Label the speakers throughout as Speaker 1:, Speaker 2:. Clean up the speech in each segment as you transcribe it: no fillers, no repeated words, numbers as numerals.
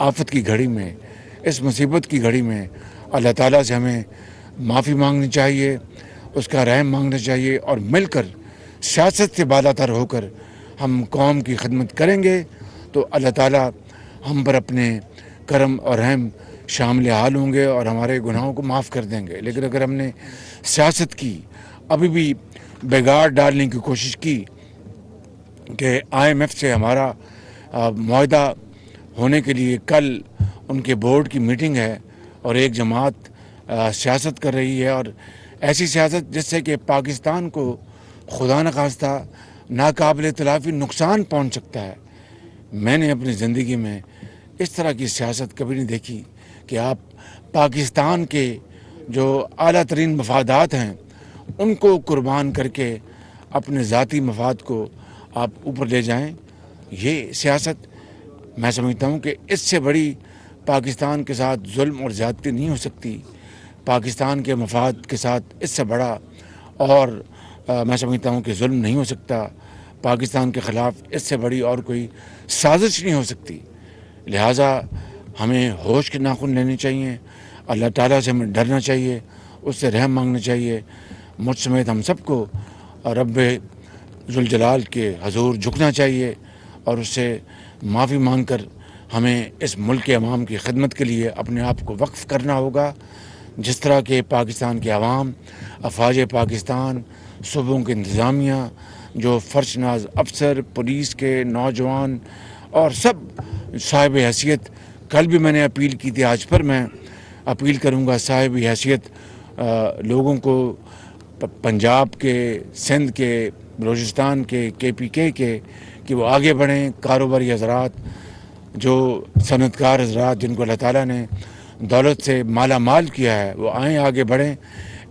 Speaker 1: آفت کی گھڑی میں، اس مصیبت کی گھڑی میں اللہ تعالیٰ سے ہمیں معافی مانگنی چاہیے، اس کا رحم مانگنا چاہیے، اور مل کر سیاست سے بالا تر ہو کر ہم قوم کی خدمت کریں گے تو اللہ تعالیٰ ہم پر اپنے کرم اور رحم شامل حال ہوں گے اور ہمارے گناہوں کو معاف کر دیں گے۔ لیکن اگر ہم نے سیاست کی، ابھی بھی بگاڑ ڈالنے کی کوشش کی کہ IMF سے ہمارا معاہدہ ہونے کے لیے کل ان کے بورڈ کی میٹنگ ہے اور ایک جماعت سیاست کر رہی ہے، اور ایسی سیاست جس سے کہ پاکستان کو خدا نخواستہ ناقابل تلافی نقصان پہنچ سکتا ہے۔ میں نے اپنی زندگی میں اس طرح کی سیاست کبھی نہیں دیکھی کہ آپ پاکستان کے جو اعلیٰ ترین مفادات ہیں ان کو قربان کر کے اپنے ذاتی مفاد کو آپ اوپر لے جائیں۔ یہ سیاست میں سمجھتا ہوں کہ اس سے بڑی پاکستان کے ساتھ ظلم اور زیادتی نہیں ہو سکتی، پاکستان کے مفاد کے ساتھ اس سے بڑا اور میں سمجھتا ہوں کہ ظلم نہیں ہو سکتا، پاکستان کے خلاف اس سے بڑی اور کوئی سازش نہیں ہو سکتی۔ لہٰذا ہمیں ہوش کے ناخن لینے چاہیے، اللہ تعالیٰ سے ہمیں ڈرنا چاہیے، اس سے رحم مانگنا چاہیے، مجھ سمیت ہم سب کو رب ذوالجلال کے حضور جھکنا چاہیے اور اس سے معافی مانگ کر ہمیں اس ملک کے عوام کی خدمت کے لیے اپنے آپ کو وقف کرنا ہوگا۔ جس طرح کہ پاکستان کے عوام، افواج پاکستان، صوبوں کے انتظامیہ، جو فرش ناز افسر، پولیس کے نوجوان اور سب صاحب حیثیت، کل بھی میں نے اپیل کی تھی، آج پر میں اپیل کروں گا صاحب حیثیت لوگوں کو، پنجاب کے، سندھ کے، بلوچستان کے، KPK کے، کہ وہ آگے بڑھیں۔ کاروباری حضرات، جو صنعت کار حضرات جن کو اللہ تعالیٰ نے دولت سے مالا مال کیا ہے، وہ آئیں، آگے بڑھیں،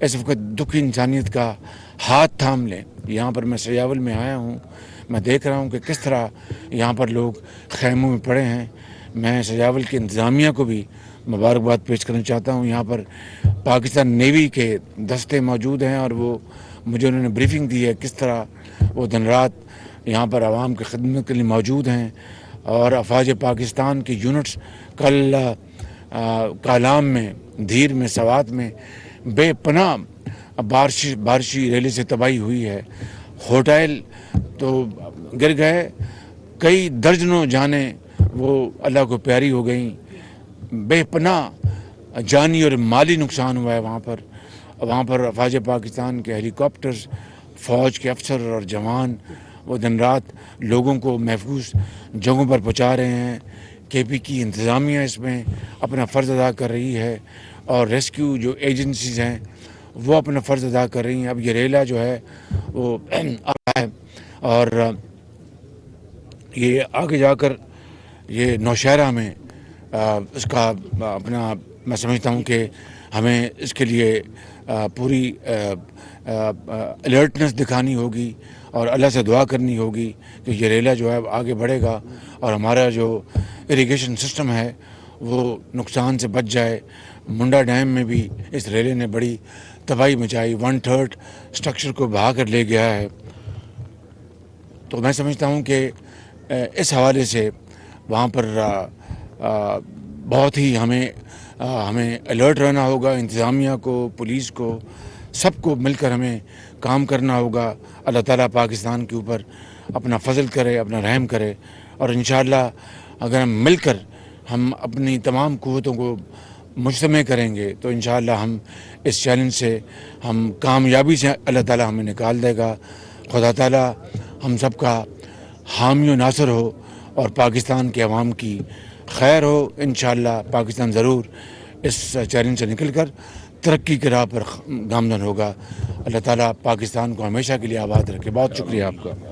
Speaker 1: اس وقت دکھی انسانیت کا ہاتھ تھام لیں۔ یہاں پر میں سجاول میں آیا ہوں، میں دیکھ رہا ہوں کہ کس طرح یہاں پر لوگ خیموں میں پڑے ہیں۔ میں سجاول کی انتظامیہ کو بھی مبارکباد پیش کرنا چاہتا ہوں۔ یہاں پر پاکستان نیوی کے دستے موجود ہیں اور وہ مجھے انہوں نے بریفنگ دی ہے کس طرح وہ دن رات یہاں پر عوام کی خدمت کے لیے موجود ہیں، اور افواج پاکستان کی یونٹس کل کالام میں، دھیر میں، سوات میں بے پناہ بارشی ریلی سے تباہی ہوئی ہے۔ ہوٹل تو گر گئے، کئی درجنوں جانیں وہ اللہ کو پیاری ہو گئیں، بے پناہ جانی اور مالی نقصان ہوا ہے وہاں پر افواج پاکستان کے ہیلی کاپٹرز، فوج کے افسر اور جوان وہ دن رات لوگوں کو محفوظ جگہوں پر پہنچا رہے ہیں۔ KPK انتظامیہ اس میں اپنا فرض ادا کر رہی ہے، اور ریسکیو جو ایجنسیز ہیں وہ اپنا فرض ادا کر رہی ہیں۔ اب یہ ریلا جو ہے وہ آ رہا ہے، اور یہ آگے جا کر یہ نوشہرہ میں اس کا اپنا میں سمجھتا ہوں کہ ہمیں اس کے لیے پوری الرٹنس دکھانی ہوگی اور اللہ سے دعا کرنی ہوگی کہ یہ ریلا جو ہے آگے بڑھے گا اور ہمارا جو اریگیشن سسٹم ہے وہ نقصان سے بچ جائے۔ منڈا ڈیم میں بھی اس ریلے نے بڑی تباہی مچائی، 1/3 سٹرکچر کو بہا کر لے گیا ہے۔ تو میں سمجھتا ہوں کہ اس حوالے سے وہاں پر بہت ہی ہمیں الرٹ رہنا ہوگا، انتظامیہ کو، پولیس کو، سب کو مل کر ہمیں کام کرنا ہوگا۔ اللہ تعالیٰ پاکستان کے اوپر اپنا فضل کرے، اپنا رحم کرے، اور انشاءاللہ اگر ہم مل کر ہم اپنی تمام قوتوں کو مجتمع کریں گے تو انشاءاللہ ہم اس چیلنج سے ہم کامیابی سے اللہ تعالیٰ ہمیں نکال دے گا۔ خدا تعالیٰ ہم سب کا حامی و ناصر ہو اور پاکستان کے عوام کی خیر ہو۔ انشاءاللہ پاکستان ضرور اس چیلنج سے نکل کر ترقی کی راہ پر گامزن ہوگا۔ اللہ تعالیٰ پاکستان کو ہمیشہ کے لیے آباد رکھے۔ بہت شکریہ آپ کا۔